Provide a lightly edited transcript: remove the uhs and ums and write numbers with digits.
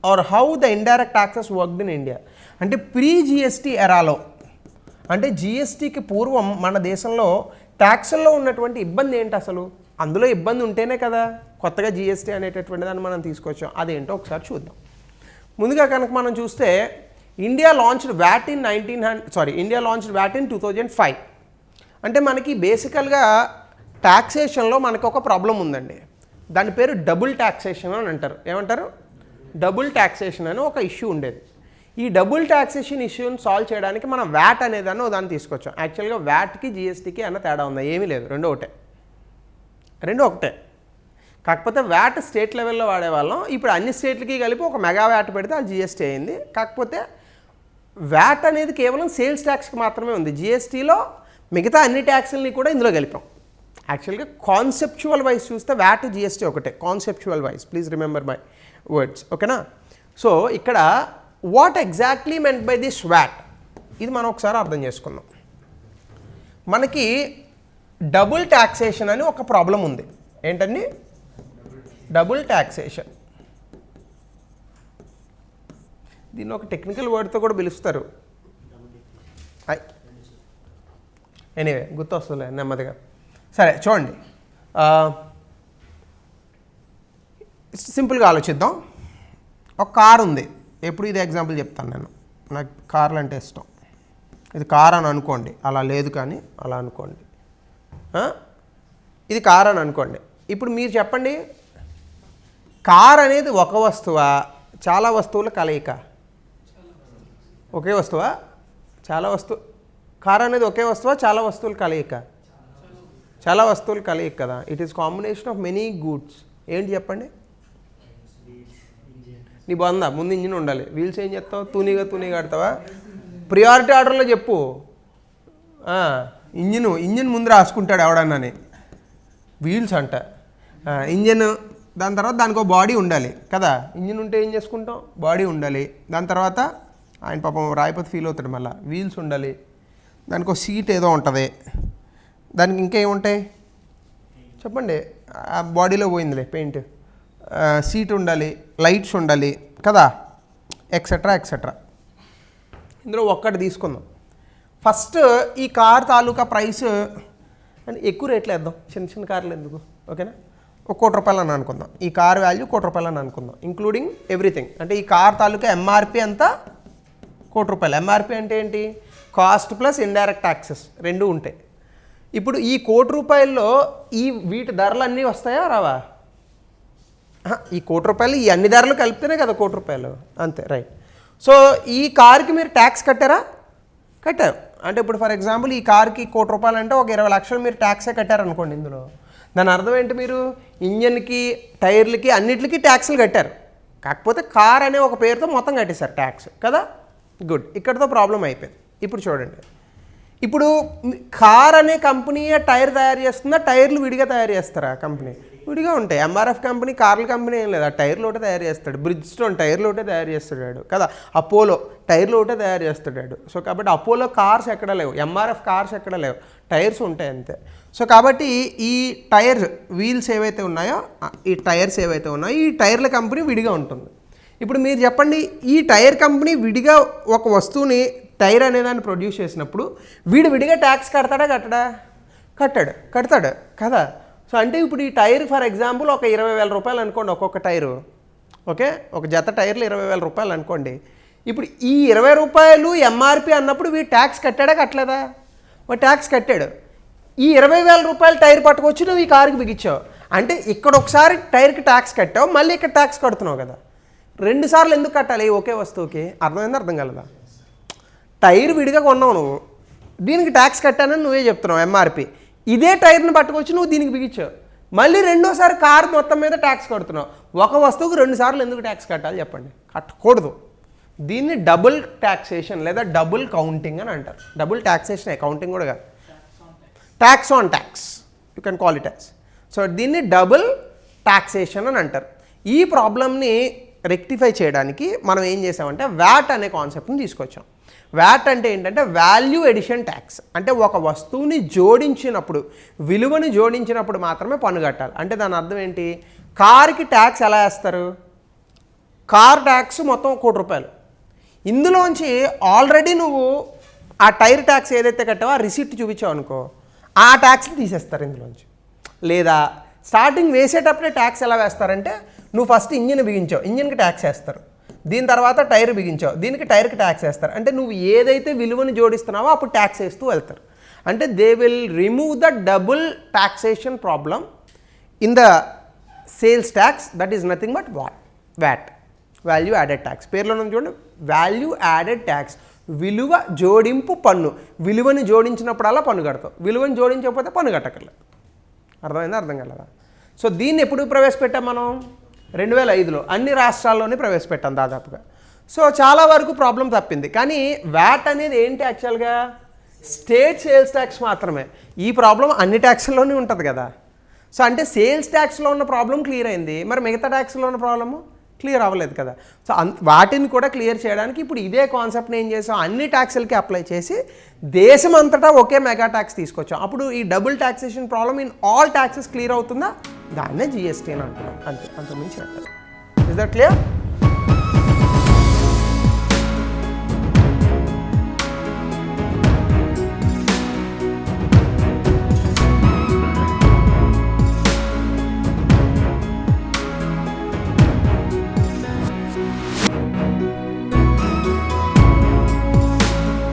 Are how the indirect taxes worked in India. అంటే pre GST ఎరాలో, అంటే జిఎస్టీకి పూర్వం మన దేశంలో ట్యాక్సుల్లో ఉన్నటువంటి ఇబ్బంది ఏంటి అసలు, అందులో ఇబ్బంది ఉంటేనే కదా కొత్తగా జిఎస్టీ అనేటటువంటి దాన్ని మనం తీసుకొచ్చాం. అదేంటో ఒకసారి చూద్దాం. ముందుగా కనుక మనం చూస్తే ఇండియా లాంచ్డ్ వ్యాట్ ఇన్ 2005. అంటే మనకి బేసికల్గా ట్యాక్సేషన్లో మనకు ఒక ప్రాబ్లం ఉందండి. దాని పేరు డబుల్ ట్యాక్సేషన్ అని అంటారు. ఏమంటారు? డబుల్ ట్యాక్సేషన్ అని ఒక ఇష్యూ ఉండేది. ఈ డబుల్ ట్యాక్సేషన్ ఇష్యూని సాల్వ్ చేయడానికి మనం వ్యాట్ అనేదాన్ని దాన్ని తీసుకొచ్చాం. యాక్చువల్గా వ్యాట్కి జిఎస్టీకి అన్న తేడా ఉందా? ఏమీ లేదు, రెండు ఒకటే. కాకపోతే వ్యాట్ స్టేట్ లెవెల్లో వాడేవాళ్ళం, ఇప్పుడు అన్ని స్టేట్లకి కలిపి ఒక మెగా వ్యాట్ పెడితే అది జిఎస్టీ అయింది. కాకపోతే వ్యాట్ అనేది కేవలం సేల్స్ ట్యాక్స్కి మాత్రమే ఉంది. జిఎస్టీలో మిగతా అన్ని ట్యాక్స్లని కూడా ఇందులో కలిపాం. యాక్చువల్గా కాన్సెప్చువల్ వైజ్ చూస్తే వ్యాట్ జిఎస్టీ ఒకటే, conceptual wise. Please remember my words, ఓకేనా? సో ఇక్కడ what exactly meant by this VAT, ఇది మనం ఒకసారి అర్థం చేసుకుందాం. మనకి డబుల్ ట్యాక్సేషన్ అని ఒక ప్రాబ్లం ఉంది. ఏంటండి? Double taxation. దీన్ని ఒక టెక్నికల్ వర్డ్తో కూడా పిలుస్తారు. ఎనీవే గుర్తొస్తుందిలే నెమ్మదిగా. సరే చూడండి, సింపుల్గా ఆలోచిద్దాం. ఒక కార్ ఉంది. ఎప్పుడు ఇది ఎగ్జాంపుల్ చెప్తాను నేను, నాకు కార్లు అంటే ఇష్టం. ఇది కార్ అని అనుకోండి, అలా లేదు కానీ అలా అనుకోండి. ఇది కార్ అని అనుకోండి. ఇప్పుడు మీరు చెప్పండి, కార్ అనేది ఒక వస్తువా, చాలా వస్తువుల కలయిక? ఒకే వస్తువా? కార్ అనేది ఒకే వస్తువా, చాలా వస్తువుల కలయిక? చాలా వస్తువులు కలయిక కదా. It is combination of many goods. ఏంటి చెప్పండి? నీ బందా ముందు ఇంజిన్ ఉండాలి, వీల్స్ ఏం చెప్తావు? తూనీగా కడతావా? ప్రియారిటీ ఆర్డర్లో చెప్పు. ఇంజిన్ ముందు రాసుకుంటాడు ఎవడన్నాని, వీల్స్ అంట. ఇంజిన్, దాని తర్వాత దానికి ఒక బాడీ ఉండాలి కదా. ఇంజిన్ ఉంటే ఏం చేసుకుంటాం? బాడీ ఉండాలి. దాని తర్వాత ఆయన పాపం రాయపతి ఫీల్ అవుతాడు, మళ్ళీ వీల్స్ ఉండాలి. దానికి ఒక సీట్ ఏదో ఉంటుంది. దానికి ఇంకేముంటాయి చెప్పండి? ఆ బాడీలో పోయిందిలే పెయింట్. సీట్ ఉండాలి, లైట్స్ ఉండాలి కదా, ఎక్సెట్రా. ఇందులో ఒక్కటి తీసుకుందాం. ఫస్ట్ ఈ కార్ తాలూకా ప్రైస్ అంటే ఎక్కువ రేట్లు వేద్దాం, చిన్న కార్లు ఎందుకు, ఓకేనా? ₹1 కోటి అని అనుకుందాం. ఈ కార్ వాల్యూ ₹1 కోటి అని అనుకుందాం, ఇంక్లూడింగ్ ఎవ్రీథింగ్. అంటే ఈ కార్ తాలూకా ఎంఆర్పి అంతా ₹1 కోటి. ఎంఆర్పి అంటే ఏంటి? కాస్ట్ ప్లస్ ఇండైరెక్ట్ ట్యాక్సెస్ రెండు ఉంటాయి. ఇప్పుడు ఈ ₹1 కోటిలో వీటి ధరలు అన్నీ వస్తాయా రావా? ఈ ₹1 కోటి ఈ అన్ని ధరలు కలిపితేనే కదా ₹1 కోటి, అంతే, రైట్. సో ఈ కార్కి మీరు ట్యాక్స్ కట్టారు. అంటే ఇప్పుడు ఫర్ ఎగ్జాంపుల్ ఈ కార్కి ₹1 కోటి అంటే ఒక 20 లక్షలు మీరు ట్యాక్సే కట్టారనుకోండి. ఇందులో దాని అర్థం ఏంటి? మీరు ఇంజన్కి, టైర్లకి, అన్నిటికీ ట్యాక్స్లు కట్టారు. కాకపోతే కార్ అనే ఒక పేరుతో మొత్తం కట్టేశారు ట్యాక్స్ కదా. గుడ్, ఇక్కడితో ప్రాబ్లం అయిపోయింది. ఇప్పుడు చూడండి, ఇప్పుడు కార్ అనే కంపెనీ టైర్ తయారు చేస్తుందా, టైర్లు విడిగా తయారు చేస్తారా? కంపెనీ విడిగా ఉంటాయి. ఎంఆర్ఎఫ్ కంపెనీ కార్ల కంపెనీ ఏం లేదు, ఆ టైర్లు ఒకటే తయారు చేస్తాడు. బ్రిడ్జ్స్టోన్ టైర్లు ఒకటే తయారు చేస్తాడు కదా. అపోలో టైర్లు ఒకటే తయారు చేస్తాడు. సో కాబట్టి అపోలో కార్స్ ఎక్కడ లేవు, ఎంఆర్ఎఫ్ కార్స్ ఎక్కడ లేవు, టైర్స్ ఉంటాయి అంతే. సో కాబట్టి ఈ టైర్ వీల్స్ ఏవైతే ఉన్నాయో, ఈ టైర్స్ ఏవైతే ఉన్నాయో, ఈ టైర్ల కంపెనీ విడిగా ఉంటుంది. ఇప్పుడు మీరు చెప్పండి, ఈ టైర్ కంపెనీ విడిగా ఒక వస్తువుని, టైర్ అనేదాన్ని ప్రొడ్యూస్ చేసినప్పుడు వీడు విడిగా ట్యాక్స్ కడతాడా కడతాడు కదా. సో అంటే ఇప్పుడు ఈ టైర్ ఫర్ ఎగ్జాంపుల్ ఒక 20,000 రూపాయలు అనుకోండి ఒక్కొక్క టైరు, ఓకే, ఒక జత టైర్లు 20,000 రూపాయలు అనుకోండి. ఇప్పుడు ఈ 20 రూపాయలు ఎంఆర్పి అన్నప్పుడు వీడు ట్యాక్స్ కట్టాడా కట్టలేదా? వాడు ట్యాక్స్ కట్టాడు. ఈ 20,000 రూపాయలు టైర్ పట్టుకొచ్చి నువ్వు ఈ కారుకి బిగించావు అంటే ఇక్కడ ఒకసారి టైర్కి ట్యాక్స్ కట్టావు, మళ్ళీ ఇక్కడ ట్యాక్స్ కడుతున్నావు కదా. 2 సార్లు ఎందుకు కట్టాలి ఒకే వస్తువుకి? అర్థమైందా అర్థం కలదా? టైర్ విడిగా కొన్నావు నువ్వు, దీనికి ట్యాక్స్ కట్టానని నువ్వే చెప్తున్నావు ఎంఆర్పి. ఇదే టైర్ని పట్టుకొచ్చి నువ్వు దీనికి బిగించావు, మళ్ళీ రెండోసారి కారు మొత్తం మీద ట్యాక్స్ కడుతున్నావు. ఒక వస్తువుకు 2 సార్లు ఎందుకు ట్యాక్స్ కట్టాలి చెప్పండి? కట్టకూడదు. దీన్ని డబుల్ ట్యాక్సేషన్ లేదా డబుల్ కౌంటింగ్ అని అంటారు. డబుల్ ట్యాక్సేషన్ అకౌంటింగ్ కూడా కాదు, tax on tax, you can call it as. So దీన్ని డబుల్ ట్యాక్సేషన్ అని అంటారు. ఈ ప్రాబ్లమ్ని రెక్టిఫై చేయడానికి మనం ఏం చేసామంటే వ్యాట్ అనే కాన్సెప్ట్ని తీసుకొచ్చాం. వ్యాట్ అంటే ఏంటంటే వాల్యూ ఎడిషన్ ట్యాక్స్. అంటే ఒక వస్తువుని జోడించినప్పుడు, విలువని జోడించినప్పుడు మాత్రమే పన్ను కట్టాలి. అంటే దాని అర్థం ఏంటి? కార్కి ట్యాక్స్ ఎలా వేస్తారు? కార్ ట్యాక్స్ మొత్తం ₹1,00,00,000. ఇందులోంచి ఆల్రెడీ నువ్వు ఆ టైర్ ట్యాక్స్ ఏదైతే కట్టావో ఆ రిసిప్ట్ చూపించావు అనుకో, ఆ ట్యాక్స్ని తీసేస్తారు ఇందులోంచి. లేదా స్టార్టింగ్ వేసేటప్పుడే ట్యాక్స్ ఎలా వేస్తారంటే, నువ్వు ఫస్ట్ ఇంజిన్ బిగించావు, ఇంజిన్కి ట్యాక్స్ వేస్తారు. దీని తర్వాత టైర్ బిగించావు, దీనికి టైర్కి ట్యాక్స్ వేస్తారు. అంటే నువ్వు ఏదైతే విలువను జోడిస్తున్నావో అప్పుడు ట్యాక్స్ వేస్తూ వెళ్తారు. అంటే they will remove the double taxation problem in the sales tax. That is nothing but VAT, value added tax. పేర్లో ఉంది చూడండి, వాల్యూ యాడెడ్ ట్యాక్స్, విలువ జోడింపు పన్ను. విలువని జోడించినప్పుడల్లా పన్ను కడతావు, విలువని జోడించకపోతే పన్ను కట్టక్కర్లేదు. అర్థమైందా? అర్థం కలదా? సో దీన్ని ఎప్పుడు ప్రవేశపెట్టాం మనం? 2005లో అన్ని రాష్ట్రాల్లోనే ప్రవేశపెట్టాం దాదాపుగా. సో చాలా వరకు ప్రాబ్లం తప్పింది. కానీ వ్యాట్ అనేది ఏంటి యాక్చువల్గా? స్టేట్ సేల్స్ ట్యాక్స్ మాత్రమే. ఈ ప్రాబ్లం అన్ని ట్యాక్స్లోనే ఉంటుంది కదా. సో అంటే సేల్స్ ట్యాక్స్లో ఉన్న ప్రాబ్లం క్లియర్ అయింది, మరి మిగతా ట్యాక్స్లో ఉన్న ప్రాబ్లము క్లియర్ అవ్వలేదు కదా. సో వాటిని కూడా క్లియర్ చేయడానికి ఇప్పుడు ఇదే కాన్సెప్ట్ని ఏం చేసాం, అన్ని ట్యాక్స్లకి అప్లై చేసి దేశం అంతటా ఒకే మెగా ట్యాక్స్ తీసుకొచ్చాం. అప్పుడు ఈ double taxation problem in all taxes clear అవుతుందా? దాన్నే జిఎస్టీ అని అంటున్నాం. అంతే, అంతకుమించి అంటారు. Is that clear?